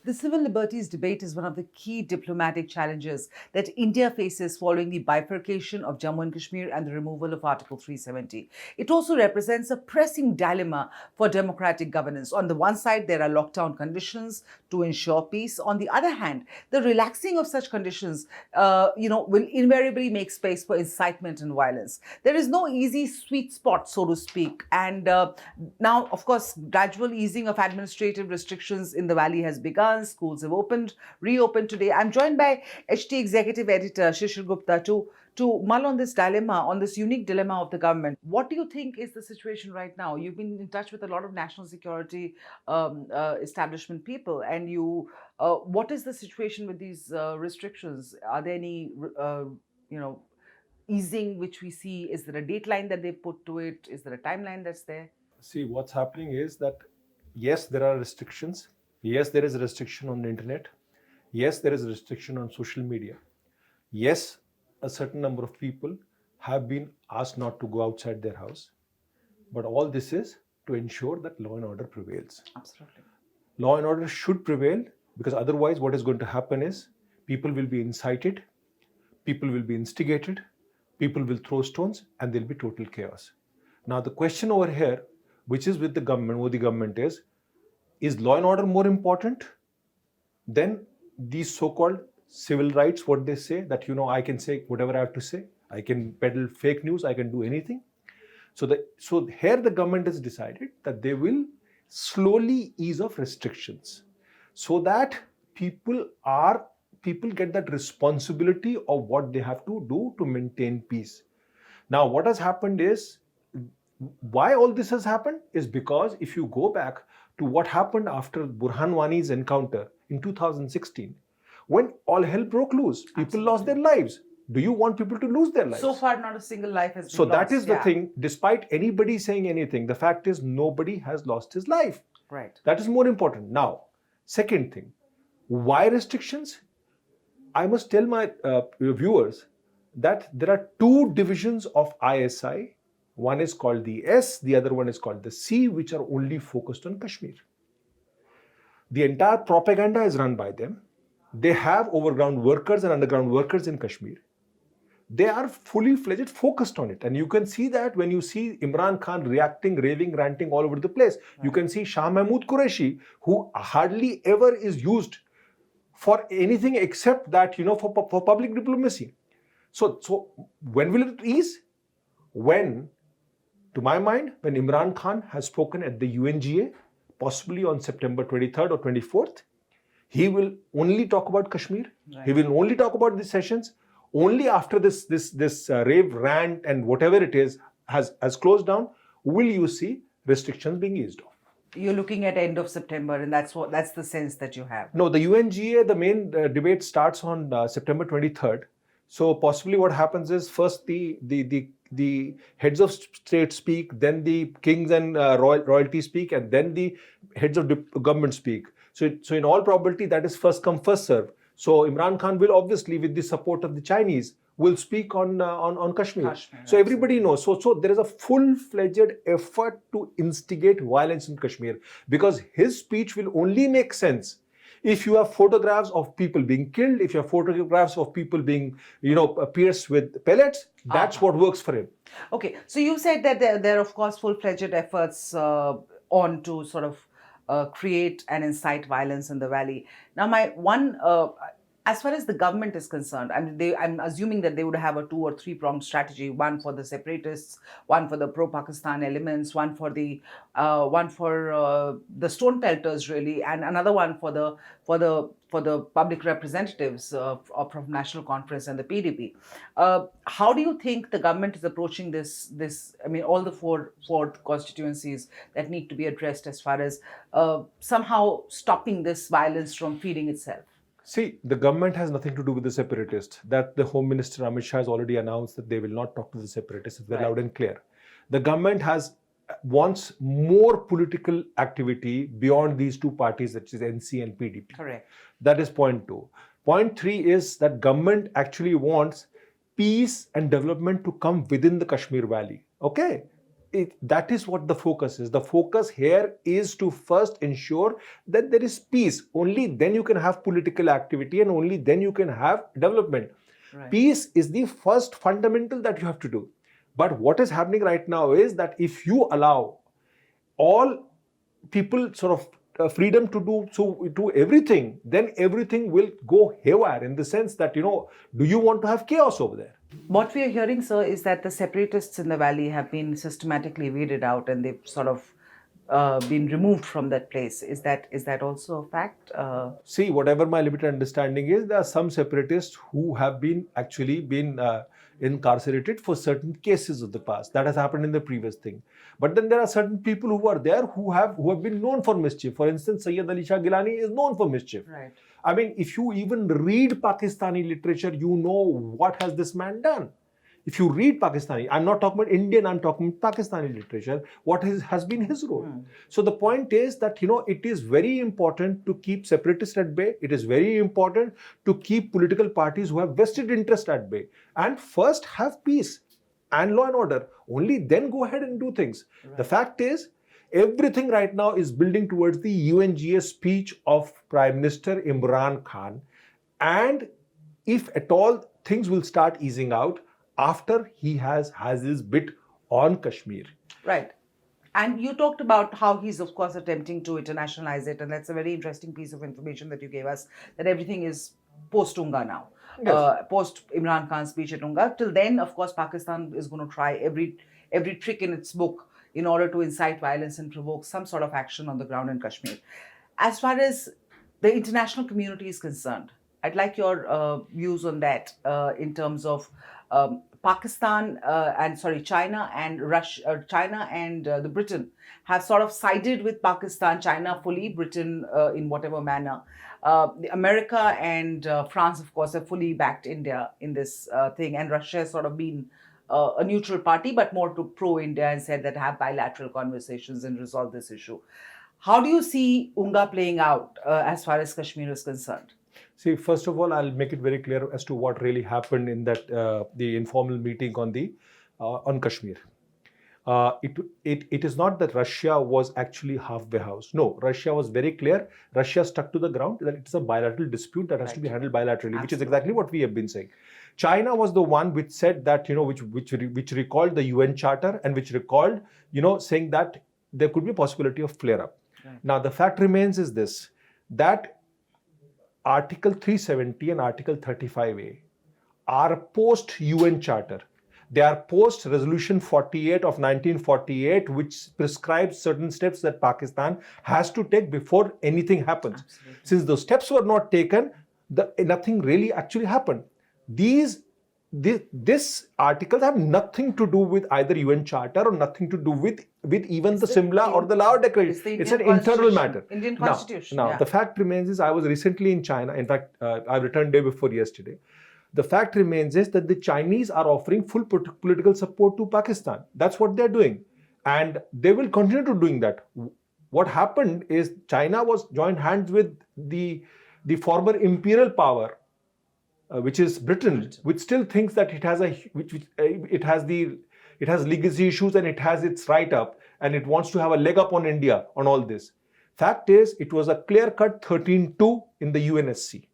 The civil liberties debate is one of the key diplomatic challenges that India faces following the bifurcation of Jammu and Kashmir and the removal of Article 370. It also represents a pressing dilemma for democratic governance. On the one side, there are lockdown conditions to ensure peace. On the other hand, the relaxing of such conditions, will invariably make space for incitement and violence. There is no easy sweet spot, so to speak. And now, of course, gradual easing of administrative restrictions in the valley has begun. Schools have reopened today. I'm joined by HT Executive Editor Shishir Gupta to mull on this dilemma, on this unique dilemma of the government. What do you think is the situation right now? You've been in touch with a lot of national security establishment people, and what is the situation with these restrictions? Are there any, easing which we see? Is there a dateline that they put to it? Is there a timeline that's there? See, what's happening is that, yes, there are restrictions. Yes, there is a restriction on the internet. Yes, there is a restriction on social media. Yes, a certain number of people have been asked not to go outside their house. But all this is to ensure that law and order prevails. Absolutely. Law and order should prevail, because otherwise what is going to happen is people will be incited, people will be instigated, people will throw stones, and there will be total chaos. Now the question over here, which is with the government, Modi government, is law and order more important than these so-called civil rights, what they say, that, I can say whatever I have to say, I can peddle fake news, I can do anything. So here the government has decided that they will slowly ease off restrictions so that people get that responsibility of what they have to do to maintain peace. Now, what has happened is, why all this has happened is because if you go back to what happened after Burhan Wani's encounter in 2016, when all hell broke loose, people Absolutely. Lost their lives. Do you want people to lose their lives? So far, not a single life has been So lost. that is the thing. Despite anybody saying anything, the fact is nobody has lost his life. Right. That is more important. Now, second thing, why restrictions? I must tell my viewers that there are two divisions of ISI. One is called the S, the other one is called the C, which are only focused on Kashmir. The entire propaganda is run by them. They have overground workers and underground workers in Kashmir. They are fully fledged focused on it. And you can see that when you see Imran Khan reacting, raving, ranting all over the place. Right. You can see Shah Mahmood Qureshi, who hardly ever is used for anything except that, for public diplomacy. So when will it ease? To my mind, when Imran Khan has spoken at the UNGA, possibly on September 23rd or 24th, he will only talk about Kashmir. Right. He will only talk about these sessions. Only after this rave, rant, and whatever it is has closed down, will you see restrictions being eased off. You're looking at end of September, and that's the sense that you have. No, the UNGA, the main debate starts on September 23rd. So possibly what happens is first the heads of state speak, then the kings and royalty speak, and then the heads of government speak. So in all probability, that is first come, first serve. So Imran Khan will obviously, with the support of the Chinese, will speak on Kashmir. So everybody knows. So there is a full-fledged effort to instigate violence in Kashmir, because his speech will only make sense if you have photographs of people being killed, if you have photographs of people being, pierced with pellets. That's what works for him. Okay, so you said that there are of course full-fledged efforts on to sort of create and incite violence in the valley. Now, as far as the government is concerned, I'm assuming that they would have a 2 or 3 pronged strategy: one for the separatists, one for the pro-Pakistan elements, one for the stone pelters, really, and another one for the public representatives from National Conference and the PDP. How do you think the government is approaching this? All the four constituencies that need to be addressed as far as somehow stopping this violence from feeding itself. See, the government has nothing to do with the separatists. That the Home Minister Amit Shah has already announced that they will not talk to the separatists. It's very loud and clear. The government wants more political activity beyond these two parties, which is NC and PDP. Correct. That is point 2. Point 3 is that government actually wants peace and development to come within the Kashmir Valley. Okay? that is what the focus is. The focus here is to first ensure that there is peace. Only then you can have political activity and only then you can have development. Right. Peace is the first fundamental that you have to do. But what is happening right now is that if you allow all people sort of freedom to do everything, then everything will go haywire, in the sense that, do you want to have chaos over there? What we are hearing, sir, is that the separatists in the valley have been systematically weeded out and they've sort of been removed from that place. Is that also a fact? See, whatever my limited understanding is, there are some separatists who have been incarcerated for certain cases of the past. That has happened in the previous thing. But then there are certain people who are there who have been known for mischief. For instance, Sayyid Ali Shah Gilani is known for mischief. Right. I mean, if you even read Pakistani literature, you know what has this man done. If you read Pakistani, I'm not talking about Indian, I'm talking about Pakistani literature, what has been his role. So the point is that, it is very important to keep separatists at bay. It is very important to keep political parties who have vested interest at bay. And first have peace and law and order. Only then go ahead and do things. Right. The fact is, everything right now is building towards the UNGA speech of Prime Minister Imran Khan. And if at all, things will start easing out after he has his bit on Kashmir. Right. And you talked about how he's, of course, attempting to internationalize it. And that's a very interesting piece of information that you gave us, that everything is post-UNGA now. Yes. Post Imran Khan's speech at UNGA. Till then, of course, Pakistan is going to try every trick in its book in order to incite violence and provoke some sort of action on the ground in Kashmir. As far as the international community is concerned, I'd like your views on that in terms of China and Russia, China and the Britain have sort of sided with Pakistan, China fully, Britain in whatever manner. America and France, of course, have fully backed India in this thing, and Russia has sort of been a neutral party, but more to pro-India, and said that have bilateral conversations and resolve this issue. How do you see UNGA playing out as far as Kashmir is concerned? See, first of all, I'll make it very clear as to what really happened in that the informal meeting on Kashmir. It is not that Russia was actually halfway house. No, Russia was very clear. Russia stuck to the ground that it's a bilateral dispute that has to be handled bilaterally. Absolutely. Which is exactly what we have been saying. China was the one which said that, which recalled the UN Charter and which recalled, saying that there could be a possibility of flare-up. Right. Now, the fact remains is this, that Article 370 and Article 35A are post-UN Charter. They are post-Resolution 48 of 1948, which prescribes certain steps that Pakistan has to take before anything happens. Absolutely. Since those steps were not taken, nothing really actually happened. These articles have nothing to do with either UN Charter or nothing to do with even the Simla or the Lahore Declaration. It's an internal matter. Indian Constitution. Now, the fact remains is I was recently in China. In fact, I returned day before yesterday. The fact remains is that the Chinese are offering full political support to Pakistan. That's what they're doing. And they will continue to doing that. What happened is China was joined hands with the former imperial power, which is Britain, which still thinks that it has legacy issues and it has its right up and it wants to have a leg up on India on all this. Fact is, it was a clear-cut 13-2 in the UNSC.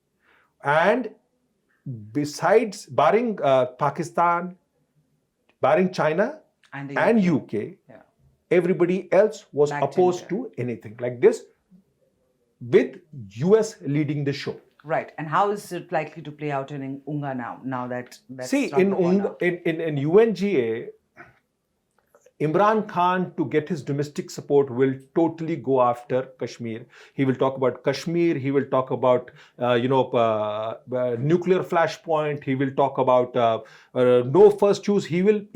And besides, barring Pakistan, barring China and UK, everybody else was opposed to anything like this, with US leading the show. Right. And how is it likely to play out in UNGA now? Now that see, in UNGA, Imran Khan, to get his domestic support, will totally go after Kashmir. He will talk about Kashmir. He will talk about nuclear flashpoint. He will talk about no first choose. He will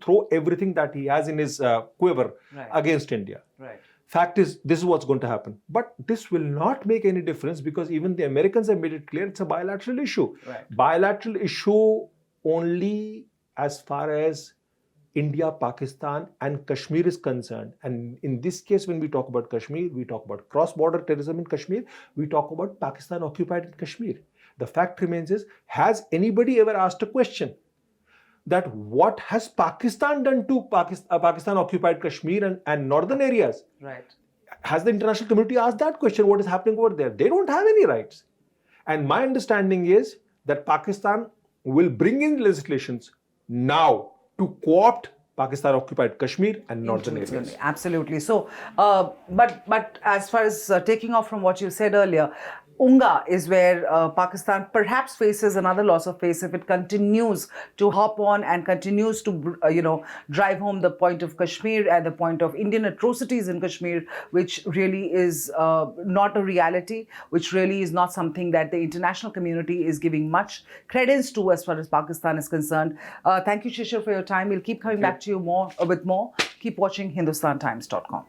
throw everything that he has in his quiver against India. Right. Fact is, this is what's going to happen. But this will not make any difference because even the Americans have made it clear it's a bilateral issue. Right. Bilateral issue only as far as India, Pakistan and Kashmir is concerned. And in this case, when we talk about Kashmir, we talk about cross-border terrorism in Kashmir, we talk about Pakistan occupied in Kashmir. The fact remains is, has anybody ever asked a question? that what has Pakistan done to Pakistan occupied Kashmir and northern areas? Right. Has the international community asked that question? What is happening over there? They don't have any rights. And my understanding is that Pakistan will bring in legislations now to co-opt Pakistan occupied Kashmir and northern areas. Absolutely. So, but as far as taking off from what you said earlier, UNGA is where Pakistan perhaps faces another loss of face if it continues to hop on and continues to, drive home the point of Kashmir and the point of Indian atrocities in Kashmir, which really is not a reality, which really is not something that the international community is giving much credence to as far as Pakistan is concerned. Thank you, Shishir, for your time. We'll keep coming back to you with more. Keep watching HindustanTimes.com.